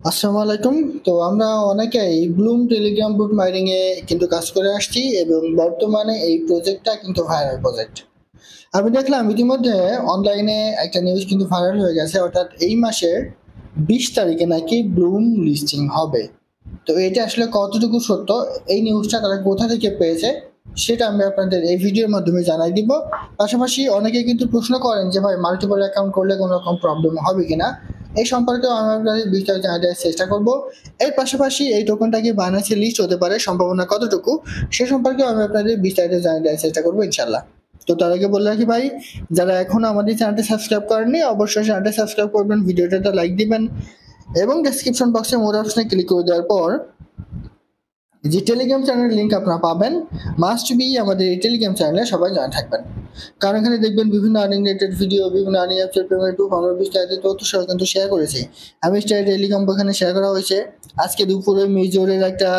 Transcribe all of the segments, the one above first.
আসসালামু আলাইকুম। তো আমরা অনেকেই ব্লুম টেলিগ্রাম বুট মাইনিং এ কিন্তু কাজ করে আসছি এবং বর্তমানে এই প্রজেক্টটা কিন্তু ভাইরাল প্রজেক্ট। আমি দেখলাম ইতিমধ্যে অনলাইনে একটা নিউজ কিন্তু ভাইরাল হয়ে গেছে, অর্থাৎ এই মাসের 20 তারিখে নাকি ব্লুম লিস্টিং হবে। তো এটা আসলে কতটুকু সত্য, এই নিউজটা তারা কোথা থেকে পেয়েছে সেটা আমি আপনাদের এই ভিডিওর মাধ্যমে জানাই দিব। পাশাপাশি অনেকে কিন্তু প্রশ্ন করেন যে ভাই মাল্টিপল অ্যাকাউন্ট করলে কোনো রকম প্রবলেম হবে কিনা, এই সম্পর্কেও আমি আপনাদের বিস্তারিত জানার চেষ্টা করব। এর পাশাপাশি এই টোকেনটা কি বাইন্যান্সে লিস্ট হতে পারে, সম্ভাবনা কতটুকু, সে সম্পর্কেও আমি আপনাদের বিস্তারিত জানার চেষ্টা করবো ইনশাল্লাহ। তো তার আগে বলে রাখি ভাই, যারা এখনো আমাদের চ্যানেলটি সাবস্ক্রাইব করেননি অবশ্যই চ্যানেলটি সাবস্ক্রাইব করবেন, ভিডিওটা লাইক দিবেন এবং ডেসক্রিপশন বক্সে মোর অপশনে ক্লিক করে দেওয়ার পর যে টেলিগ্রাম চ্যানেলের লিঙ্ক আপনারা পাবেন, মাস্ট বি আমাদের এই টেলিগ্রাম চ্যানেলে সবাই জানা থাকবেন। কারণ এখানে দেখবেন বিভিন্ন আর্নিং রিলেটেড ভিডিও, বিভিন্ন আর্নিং অ্যাপসের পেমেন্ট প্রুফ আমরা বিস্তারিত তথ্য সহ কিন্তু শেয়ার করেছি। আমি স্টার টেলিগ্রাম এখানে শেয়ার করা হয়েছে। আজকে দুপুরে মেজরের একটা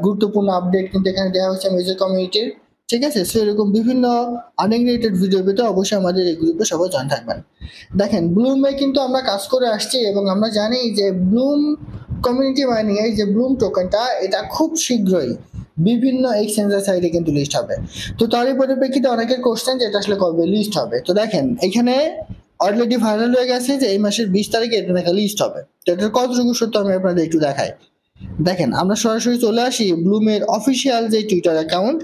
গুরুত্বপূর্ণ আপডেট কিন্তু এখানে দেওয়া হয়েছে মেজর কমিউনিটির। ঠিক আছে, সো এরকম বিভিন্ন আর্নিং রিলেটেড ভিডিও পেতে অবশ্যই আমাদের এই গ্রুপে সবাই জয়েন থাকবেন। দেখেন, ব্লুমে কিন্তু আমরা কাজ করে আসছি এবং আমরা জানি যে ব্লুম কমিউনিটি মাইনিং এর যে ব্লুম টোকেনটা, এটা খুব শীঘ্রই বিভিন্ন এক্সচেঞ্জের সাইডে কিন্তু লিস্ট হবে। তো তারই পরিপ্রেক্ষিতে অনেকের কোশ্চেন যে এটা আসলে কবে লিস্ট হবে। তো দেখেন, এখানে অলরেডি ভাইরাল হয়ে গেছে যে এই মাসের 20 তারিখে এটা দেখা লিস্ট হবে। তো এটার কতটুকু সত্য আমি আপনাদের একটু দেখাই। দেখেন, আমরা সরাসরি চলে আসি ব্লুমের অফিসিয়াল যে টুইটার অ্যাকাউন্ট।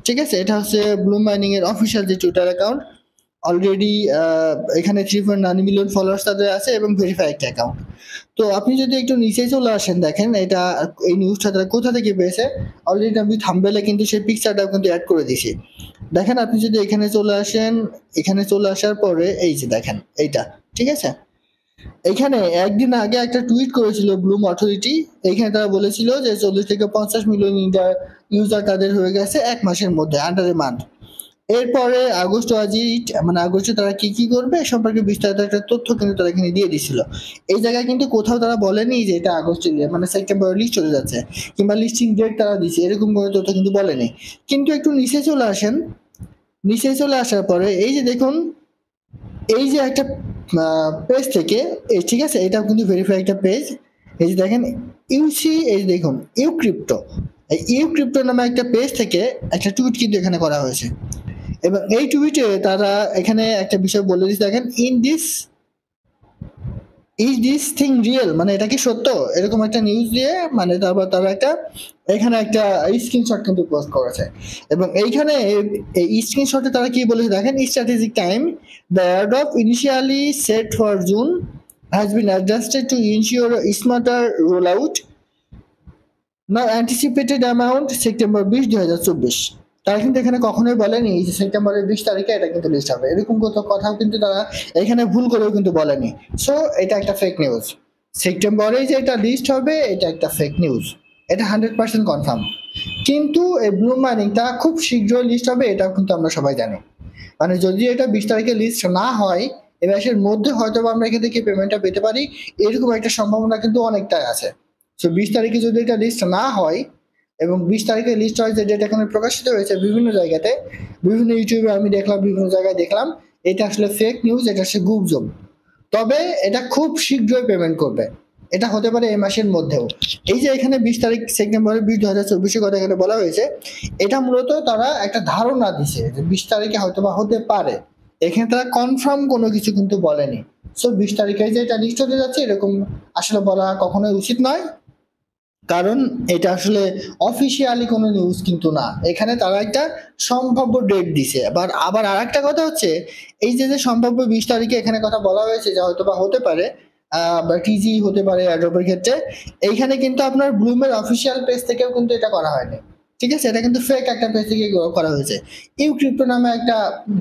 ঠিক আছে, এটা হচ্ছে ব্লুম মাইনিং এর অফিসিয়াল যে টুইটার অ্যাকাউন্ট। অলরেডি এখানে 3.9 মিলিয়ন ফলোয়ার্স তাদের আছে এবং ভেরিফাই একটা অ্যাকাউন্ট। তো আপনি যদি একটু নিচে চলে আসেন, দেখেন এটা এই নিউজটা তারা কোথা থেকে পেয়েছে। অলরেডি আমি থাম্বনেলে কিন্তু সেই পিকচারটাও কিন্তু অ্যাড করে দিছি। দেখেন, আপনি যদি এখানে চলে আসেন, এখানে চলে আসার পরে এই যে দেখেন এইটা, ঠিক আছে। এখানে একদিন আগে একটা টুইট করেছিল ব্লুম অথরিটি। এখানে তারা বলেছিল যে 40 থেকে 50 মিলিয়ন ইউজার তাদের হয়ে গেছে 1 মাসের মধ্যে, আন্ডার এ মান্থ। এরপরে আগস্ট অজিট মানে আগস্টে তারা কি কি করবে এ সম্পর্কে বিস্তারিত একটা তথ্য কিন্তু তারা এখানে দিয়ে দিছিল। এই জায়গায় কিন্তু কোথাও তারা বলেনি যে এটা আগস্টে মানে সেপ্টেম্বরে লিস্ট চলে যাচ্ছে কিংবা লিস্টিং ডেট তারা দিচ্ছে, এরকম কোনো তথ্য কিন্তু বলেনি। কিন্তু একটু নিচে চলে আসেন, নিচে চলে আসার পরে এই যে দেখুন, এই যে একটা পেজ থেকে ঠিক আছে, এটা কিন্তু ভেরিফাই একটা পেজ। এই যে দেখেন ইউসি, এই যে দেখুন ইউ ক্রিপ্টো, এই ইউ ক্রিপ্টো নামে একটা পেজ থেকে একটা টুইট কিন্তু এখানে করা হয়েছে। এবং এই টুইটে তারা এখানে একটা বিষয় বলে দিচ্ছে, দেখেন ইজ দিস থিং রিয়েল, মানে এটা কি সত্য, এরকম একটা নিউজ দিয়ে মানে তারপর তারা একটা এখানে একটা স্ক্রিনশট কিন্তু পোস্ট করেছে। এবং এইখানে এই স্ক্রিনশটে তারা কি বলেছে দেখেন, strategic time the airdrop initially set for June has been adjusted to ensure smarter roll out, now anticipated amount September 20, 2024। তারা কিন্তু এখানে কখনোই বলেনি যে সেপ্টেম্বরের 20 তারিখে এটা কিন্তু লিস্ট হবে, এরকম কথাও কিন্তু তারা এখানে ভুল করেও কিন্তু বলেনি। সো এটা একটা ফেক নিউজ। সেপ্টেম্বরেই যে এটা লিস্ট হবে এটা একটা ফেক নিউজ, এটা 100% কনফার্ম। কিন্তু এই ব্লুম মাইনিংটা খুব শীঘ্রই লিস্ট হবে, এটাও কিন্তু আমরা সবাই জানি। মানে যদি এটা 20 তারিখে লিস্ট না হয়, এ মাসের মধ্যে হয়তো আমরা এখান থেকে পেমেন্টটা পেতে পারি, এরকম একটা সম্ভাবনা কিন্তু অনেকটাই আছে। তো 20 তারিখে যদি এটা লিস্ট না হয় এবং 20 তারিখে লিস্ট হয় যে ডেট এখানে প্রকাশিত হয়েছে বিভিন্ন জায়গাতে, বিভিন্ন ইউটিউবে আমি দেখলাম, বিভিন্ন জায়গায় দেখলাম, এটা আসলে ফেক নিউজ, এটা আসলে গুজব। তবে এটা খুব শীঘ্রই পেমেন্ট করবে, এটা হতে পারে এই মাসের মধ্যেও। এই যে এখানে 20 তারিখ সেপ্টেম্বরের 20, 2024 কথা এখানে বলা হয়েছে, এটা মূলত তারা একটা ধারণা দিছে যে 20 তারিখে হয়তো বা হতে পারে। এখানে তারা কনফার্ম কোনো কিছু কিন্তু বলেনি। সো 20 তারিখে যে এটা লিস্ট হতে যাচ্ছে এরকম আসলে বলা কখনোই উচিত নয়, কারণ এটা আসলে অফিসিয়ালি কোনো নিউজ কিন্তু না। এখানে তারা একটা সম্ভাব্য ডেট দিছে। আবার আর একটা কথা হচ্ছে, এই যে সম্ভাব্য 20 তারিখে এখানে কথা বলা হয়েছে যে হয়তো বা হতে পারে বা টিজি হতে পারে অ্যাড্রপের ক্ষেত্রে, এইখানে কিন্তু আপনার ব্লুমের অফিসিয়াল পেজ থেকেও কিন্তু এটা করা হয়নি। ঠিক আছে, এটা কিন্তু ফেক একটা পেজ থেকে করা হয়েছে, ইউ ক্রিপ্টো নামে একটা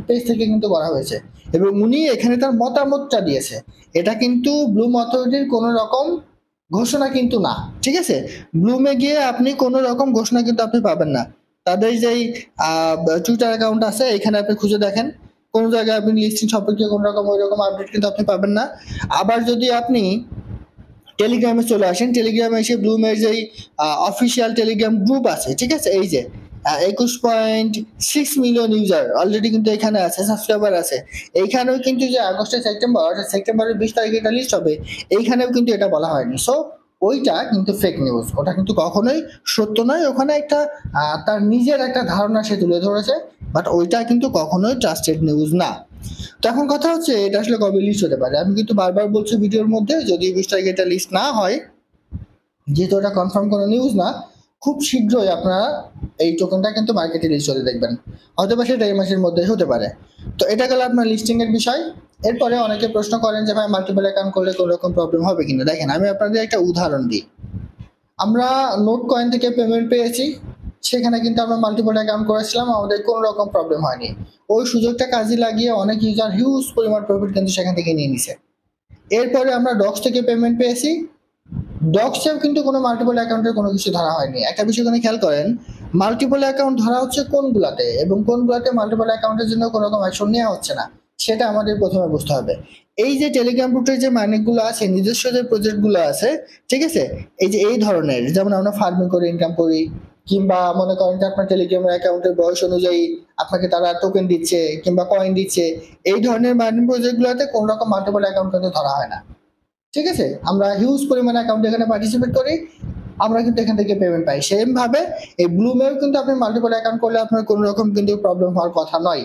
পেজ থেকে কিন্তু করা হয়েছে। এবং উনি এখানে তার মতামতটা দিয়েছে, এটা কিন্তু ব্লুম অথরিটির কোনো রকম ঘোষণা কিন্তু না। ঠিক আছে, ব্লুমে গিয়ে আপনি কোনো রকম ঘোষণা কিন্তু আপনি পাবেন না। তাদের যেই টুইটার অ্যাকাউন্ট আছে এখানে আপনি খুঁজে দেখেন, কোন জায়গায় আপনি লিস্টিং সম্পর্কে কোন রকম ওই রকম আপডেট কিন্তু আপনি পাবেন না। আবার যদি আপনি টেলিগ্রামে চলে আসেন, টেলিগ্রামে এসে ব্লুমের যেই অফিসিয়াল টেলিগ্রাম গ্রুপ আছে, ঠিক আছে, এই যে 21.6 মিলিয়ন ইউজার অলরেডি কিন্তু এখানে আছে, সাবস্ক্রাইবার আছে। এইখানেও কিন্তু যে আগস্টে সেপ্টেম্বরের 20 তারিখে এটা লিস্ট হবে, এইখানেও কিন্তু এটা বলা হয়নি। সো ওইটা কিন্তু ফেক নিউজ, ওটা কিন্তু কখনোই সত্য নয়। ওখানে একটা তার নিজের একটা ধারণা সে তুলে ধরেছে, বাট ওইটা কিন্তু কখনোই ট্রাস্টেড নিউজ না। তো এখন কথা হচ্ছে এটা আসলে কবে লিস্ট হতে পারে। আমি কিন্তু বারবার বলছি ভিডিওর মধ্যে, যদি 20 তারিখে এটা লিস্ট না হয়, যেহেতু এটা কনফার্ম কোনো নিউজ না, খুব শীঘ্রই আপনারা এই টোকেনটা কিন্তু মার্কেটে লিস্ট হতে দেখবেন, হয়তো বা সেটা এই মাসের মধ্যেই হতে পারে। তো এটা গেল আপনার লিস্টিং এর বিষয়। এরপরে অনেকে প্রশ্ন করেন যে ভাই মাল্টিপল অ্যাকাউন্ট করলে কোনো রকম প্রবলেম হবে কিনা। দেখেন আমি আপনাদের একটা উদাহরণ দিই। আমরা নোট কয়েন থেকে পেমেন্ট পেয়েছি, সেখানে কিন্তু আমরা মাল্টিপল অ্যাকাউন্ট করেছিলাম, আমাদের কোনো রকম প্রবলেম হয়নি। ওই সুযোগটা কাজে লাগিয়ে অনেক ইউজার হিউজ পরিমাণ প্রফিট কিন্তু সেখান থেকে নিয়ে নিছে। এরপরে আমরা ডক্স থেকে পেমেন্ট পেয়েছি, ডক্সেও কিন্তু কোনো মাল্টিপল অ্যাকাউন্টের কোনো কিছু ধরা হয়নি। একটা বিষয় এখানে খেয়াল করেন, মাল্টিপল অ্যাকাউন্ট ধরা হচ্ছে কোনগুলাতে এবং কোনগুলাতে মাল্টিপল অ্যাকাউন্টের জন্য কোনো রকম অ্যাকশন নেওয়া হচ্ছে না, সেটা আমাদের প্রথমে বুঝতে হবে। এই যে টেলিগ্রাম গ্রুপের যে মাইনিংগুলো আছে, নিজস্ব যে প্রজেক্টগুলো আছে, ঠিক আছে, এই যে এই ধরনের, যেমন আমরা ফার্মিং করে ইনকাম করি, কিংবা মনে করেন যে আপনার টেলিগ্রামের অ্যাকাউন্টের বয়স অনুযায়ী আপনাকে তারা টোকেন দিচ্ছে কিংবা কয়েন দিচ্ছে, এই ধরনের মাইনিং প্রজেক্টগুলোতে কোনো রকম মাল্টিপল অ্যাকাউন্ট কিন্তু ধরা হয় না। ঠিক আছে, আমরা হিউজ পরিমাণে অ্যাকাউন্ট এখানে পার্টিসিপেট করি, আমরা কিন্তু এখান থেকে পেমেন্ট পাই। সেম ভাবে এই ব্লুমেও কিন্তু আপনি মাল্টিপল অ্যাকাউন্ট করলে আপনার কোনো রকম কিন্তু প্রবলেম হওয়ার কথা নয়।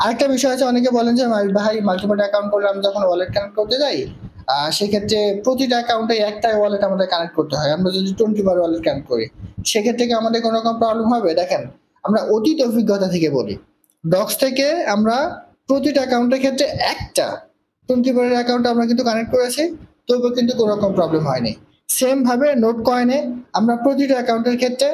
আরেকটা বিষয় আছে, অনেকে বলেন যে ভাই মাল্টিপল অ্যাকাউন্ট করলে আমি যখন ওয়ালেট কানেক্ট করতে যাই, সেক্ষেত্রে প্রতিটা অ্যাকাউন্টে একটাই ওয়ালেট আমাদের কানেক্ট করতে হয়। আমরা যদি 20 বার ওয়ালেট কানেক্ট করি, সেক্ষেত্রে কি আমাদের কোনো রকম প্রবলেম হবে? দেখেন, আমরা অতীত অভিজ্ঞতা থেকে বলি, ডক্স থেকে আমরা প্রতিটা অ্যাকাউন্টের ক্ষেত্রে একটা 20 বারের অ্যাকাউন্ট আমরা কিন্তু কানেক্ট করেছি, তবুও কিন্তু কোনো রকম প্রবলেম হয়নি। সেম ভাবে নোট কয়েনে আমরা প্রতিটা অ্যাকাউন্টের ক্ষেত্রে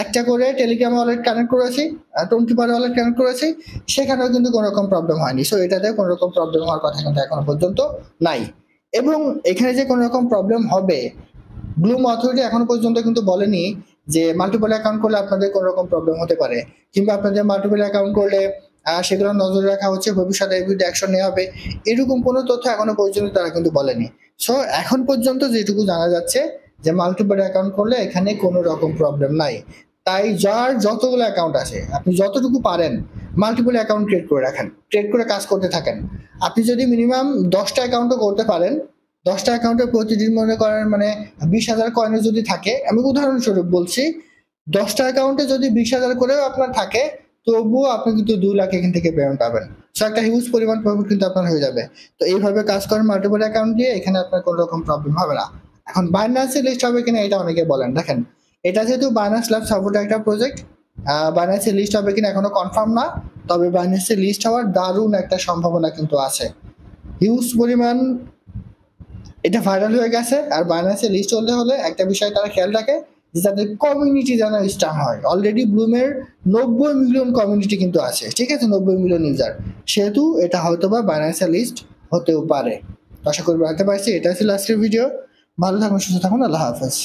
একটা করে টেলিগ্রাম ওয়ালেট কানেক্ট করেছি, 20 বার ওয়ালেট কানেক্ট করেছি, সেখানেও কিন্তু কোনো রকম প্রবলেম হয়নি। সো এটাতে কোনো রকম প্রবলেম হওয়ার কথা কিন্তু এখনো পর্যন্ত নাই। এবং এখানে যে কোনো রকম প্রবলেম হবে, ব্লুম অথরিটি এখনো পর্যন্ত কিন্তু বলেনি যে মাল্টিপল অ্যাকাউন্ট করলে আপনাদের কোনো রকম প্রবলেম হতে পারে, কিংবা আপনাদের মাল্টিপল অ্যাকাউন্ট করলে সেগুলো নজরে রাখা হচ্ছে, ভবিষ্যতে এর বিরুদ্ধে অ্যাকশন নেওয়া হবে, এরকম কোনো তথ্য এখনো পর্যন্ত তারা কিন্তু বলেনি। সো এখন পর্যন্ত যেটুকু জানা যাচ্ছে যে মাল্টিপল অ্যাকাউন্ট করলে এখানে কোনো রকম প্রবলেম নাই। তাই যার যতগুলো অ্যাকাউন্ট আছে, আপনি যতটুকু পারেন মাল্টিপল অ্যাকাউন্ট ক্রিয়েট করে রাখেন, ক্রিয়েট করে কাজ করতে থাকেন। আপনি যদি মিনিমাম 10টা অ্যাকাউন্টও করতে পারেন, 10টা অ্যাকাউন্টে প্রতিদিন মনে করেন মানে 20,000 কয়েনও যদি থাকে, আমি উদাহরণস্বরূপ বলছি, 10টা অ্যাকাউন্টে যদি 20,000 করেও আপনার থাকে, তবুও আপনি কিন্তু 2 লাখ এখান থেকে পেমেন্ট পাবেন। সো একটা হিউজ পরিমাণ প্রফিট কিন্তু আপনার হয়ে যাবে। তো এইভাবে কাজ করেন মাল্টিপল অ্যাকাউন্ট দিয়ে, এখানে আপনার কোনো রকম প্রবলেম হবে না। এখন বাইন্যান্সে লিস্ট হবে কিনা এটা অনেকে বলেন। দেখেন, এটা যেহেতু বাইন্যান্স ল্যাব সাপোর্ট একটা প্রজেক্ট, বাইন্যান্সে লিস্ট হবে কিনা এখনো কনফার্ম না, তবে বাইন্যান্সে লিস্ট হওয়ার দারুণ একটা সম্ভাবনা কিন্তু আছে। হিউজ পরিমাণ এটা ভাইরাল হয়ে গেছে। আর বাইন্যান্সে লিস্ট হতে হলে একটা বিষয় তারা খেয়াল রাখে যে তাদের কমিউনিটি যেন স্ট্রং হয়। অলরেডি ব্লুমের 90 মিলিয়ন কমিউনিটি কিন্তু আছে, ঠিক আছে, 90 মিলিয়ন ইউজার, সেহেতু এটা হয়তো বা বাইন্যান্সে লিস্ট হতেও পারে। আশা করি বুঝতে পারছি। এটা ছিল আজকের ভিডিও। ভালো থাকুন, সুস্থ থাকুন, আল্লাহ হাফেজ।